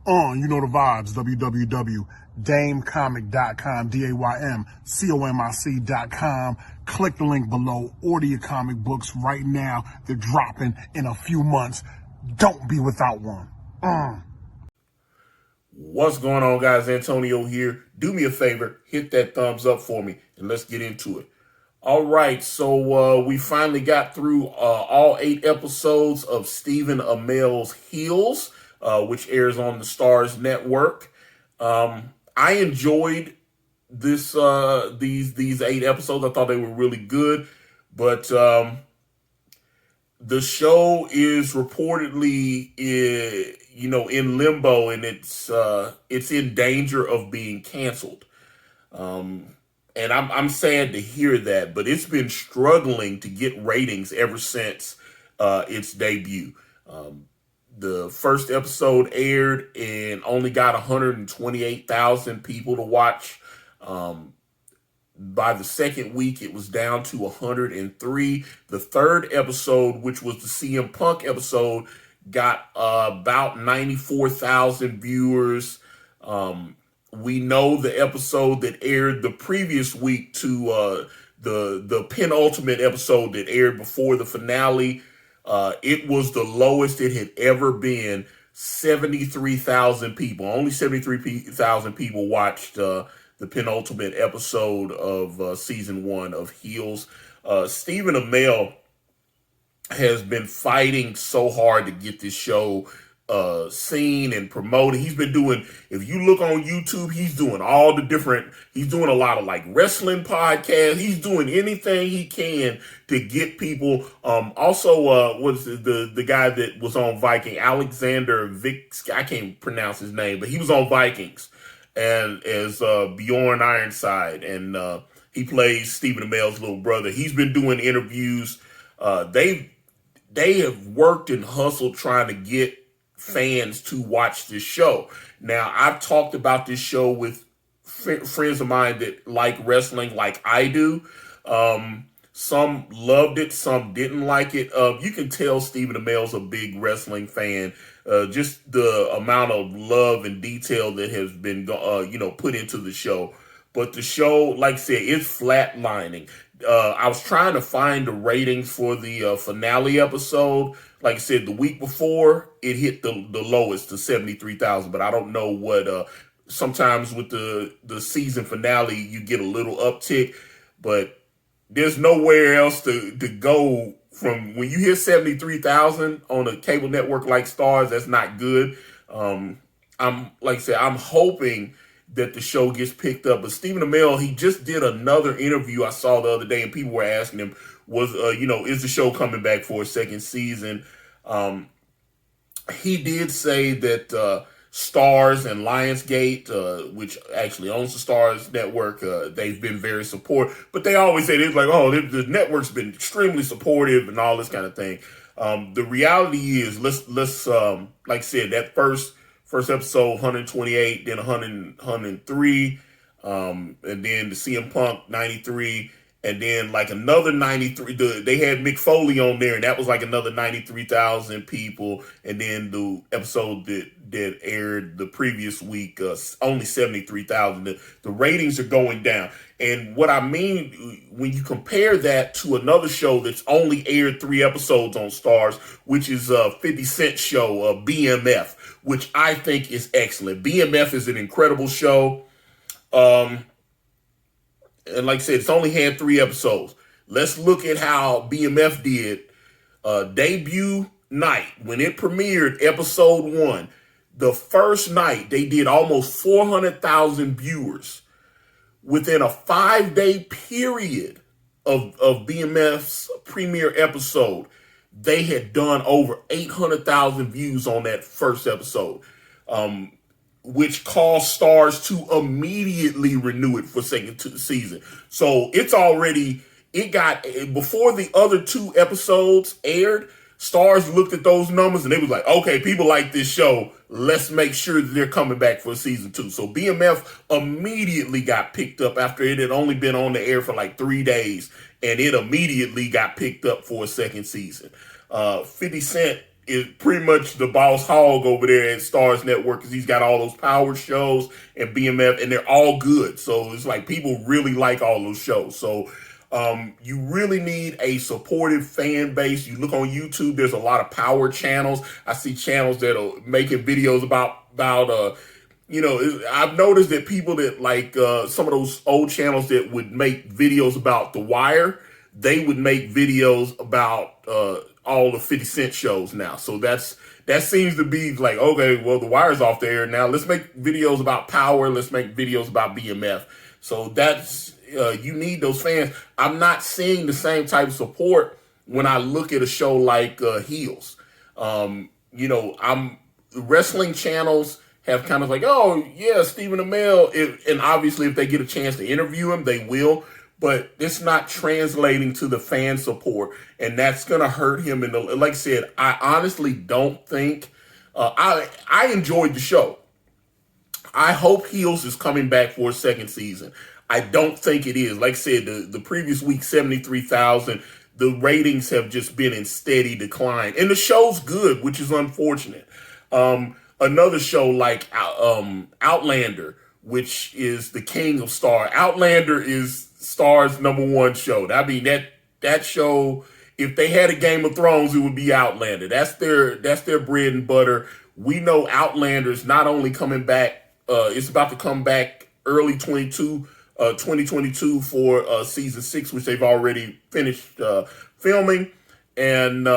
You know the vibes. www.daymcomic.com, DAYMCOMIC.com. Click the link below. Order your comic books right now. They're dropping in a few months. Don't be without one. What's going on, guys? Antonio here. Do me a favor, hit that thumbs up for me, and let's get into it. All right, so we finally got through all 8 episodes of Stephen Amell's Heels, which airs on the Starz network. I enjoyed these 8 episodes. I thought they were really good, but the show is reportedly in limbo, and it's in danger of being canceled. And I'm sad to hear that, but it's been struggling to get ratings ever since its debut. The first episode aired and only got 128,000 people to watch. By the second week, it was down to 103. The third episode, which was the CM Punk episode, got about 94,000 viewers. We know the episode that aired the previous week to the penultimate episode that aired before the finale, it was the lowest it had ever been. 73,000 people. Only 73,000 people watched the penultimate episode of season 1 of Heels. Stephen Amell has been fighting so hard to get this show seen and promoted. He's been doing, if you look on YouTube, he's doing a lot of like wrestling podcasts. He's doing anything he can to get people. Also, what's the guy that was on Viking, Alexander Vick, I can't pronounce his name, but he was on Vikings and as Bjorn Ironside, and he plays Stephen Amell's little brother. He's been doing interviews. They have worked and hustled trying to get fans to watch this show. Now, I've talked about this show with friends of mine that like wrestling like I do. Some loved it, some didn't like it. You can tell Stephen Amell's a big wrestling fan. Just the amount of love and detail that has been put into the show. But the show, like I said, it's flatlining. I was trying to find the ratings for the finale episode. Like I said, the week before, it hit the lowest, to 73,000. But I don't know what, sometimes with the season finale, you get a little uptick. But there's nowhere else to go from. When you hit 73,000 on a cable network like Starz, that's not good. I'm hoping that the show gets picked up. But Stephen Amell, he just did another interview I saw the other day, and people were asking him, is the show coming back for a second season? He did say that Starz and Lionsgate, which actually owns the Starz network, they've been very supportive. But they always say, it's like, the network's been extremely supportive and all this kind of thing. The reality is, let's like I said, that first episode, 128, then 103, and then the CM Punk, 93, and then like another 93. They had Mick Foley on there, and that was like another 93,000 people. And then the episode that aired the previous week, only 73,000. The ratings are going down. And what I mean, when you compare that to another show that's only aired 3 episodes on Starz, which is 50 Cent show, BMF, which I think is excellent. BMF is an incredible show. And like I said, it's only had 3 episodes. Let's look at how BMF did. Debut night, when it premiered, episode 1, the first night, they did almost 400,000 viewers. Within a 5-day period of BMF's premiere episode, they had done over 800,000 views on that first episode, which caused Starz to immediately renew it for second season. So it got, before the other 2 episodes aired, Starz looked at those numbers and they was like, okay, people like this show. Let's make sure that they're coming back for season 2. So BMF immediately got picked up after it had only been on the air for like 3 days. And it immediately got picked up for a second season. 50 Cent is pretty much the boss hog over there at Starz Network, because he's got all those power shows and BMF, and they're all good. So it's like people really like all those shows. So you really need a supportive fan base. You look on YouTube, there's a lot of power channels. I see channels that are making videos about I've noticed that people that like some of those old channels that would make videos about The Wire, they would make videos about all the 50 Cent shows now. So that seems to be like, okay, well, The Wire's off there now. Let's make videos about Power. Let's make videos about BMF. So that's you need those fans. I'm not seeing the same type of support when I look at a show like Heels. Wrestling channels have kind of like, oh yeah, Stephen Amell, and obviously if they get a chance to interview him, they will. But it's not translating to the fan support, and that's gonna hurt him. And like I said, I honestly don't think I enjoyed the show. I hope Heels is coming back for a second season. I don't think it is. Like I said, the previous week, 73,000. The ratings have just been in steady decline, and the show's good, which is unfortunate. Another show like Outlander, which is the king of Starz. Outlander is Starz' #1 show. I mean, that show, if they had a Game of Thrones, it would be Outlander. That's their bread and butter. We know Outlander's not only coming back, it's about to come back early 2022 for season 6, which they've already finished filming. And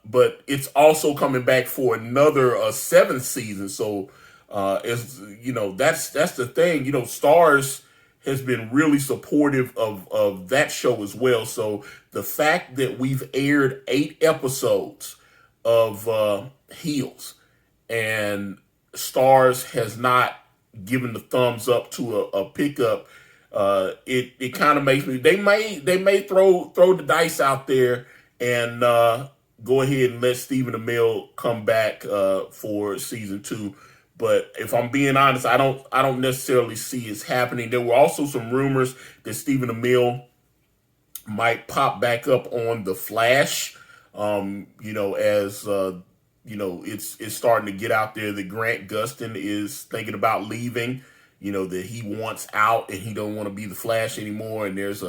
but it's also coming back for another 7th season. So as you know, that's the thing. You know, Starz has been really supportive of that show as well. So the fact that we've aired 8 episodes of Heels and Starz has not given the thumbs up to a pickup, it kind of makes me. They may throw the dice out there and go ahead and let Stephen Amell come back for season 2. But if I'm being honest, I don't necessarily see it's happening. There were also some rumors that Stephen Amell might pop back up on The Flash. It's starting to get out there that Grant Gustin is thinking about leaving. You know, that he wants out and he don't want to be the Flash anymore. And there's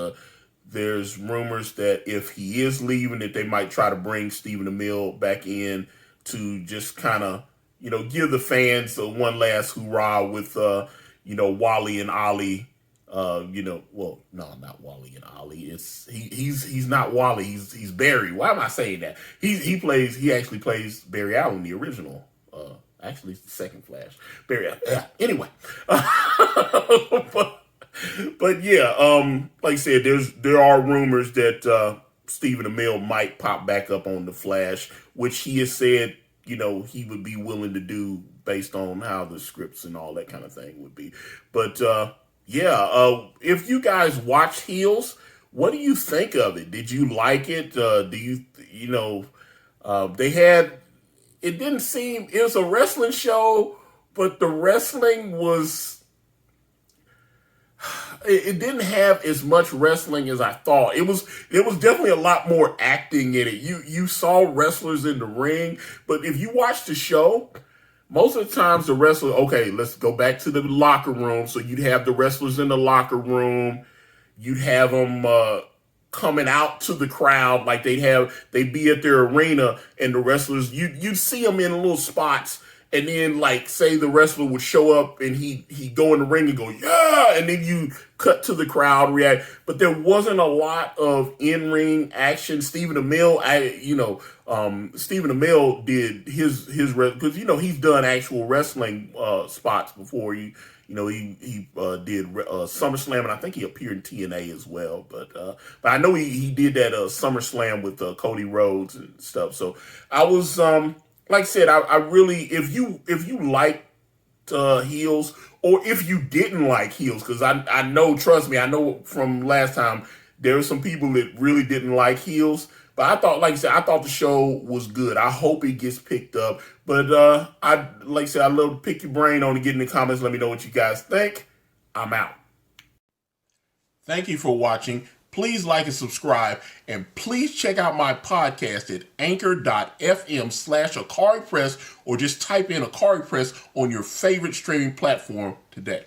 rumors that if he is leaving, that they might try to bring Stephen Amell back in to just kind of, give the fans one last hurrah with, Wally and Ollie. No, not Wally and Ollie. He's not Wally. He's Barry. Why am I saying that? He actually plays Barry Allen, the original. Actually, it's the second Flash. Barry. Anyway, but yeah, like I said, there are rumors that Stephen Amell might pop back up on The Flash, which he has said, he would be willing to do based on how the scripts and all that kind of thing would be. But if you guys watch Heels, what do you think of it? Did you like it? It didn't seem, it was a wrestling show, but the wrestling was, it didn't have as much wrestling as I thought. It was definitely a lot more acting in it. You saw wrestlers in the ring, but if you watch the show, most of the times the wrestler, okay, let's go back to the locker room. So you'd have the wrestlers in the locker room. You'd have them coming out to the crowd, like they'd be at their arena, and the wrestlers, you'd see them in little spots, and then like say the wrestler would show up and he'd go in the ring and go, yeah, and then you cut to the crowd react. But there wasn't a lot of in-ring action. Stephen Amell did his because he's done actual wrestling spots before. He did SummerSlam, and I think he appeared in TNA as well. But I know he did that SummerSlam with Cody Rhodes and stuff. So I was like I said, I really, if you liked Heels, or if you didn't like Heels, because I know, trust me, I know from last time there were some people that really didn't like Heels. But I thought, like I said, I thought the show was good. I hope it gets picked up. But I'd love to pick your brain on it. Get in the comments. Let me know what you guys think. I'm out. Thank you for watching. Please like and subscribe, and please check out my podcast at anchor.fm/Ikari Press, or just type in Ikari Press on your favorite streaming platform today.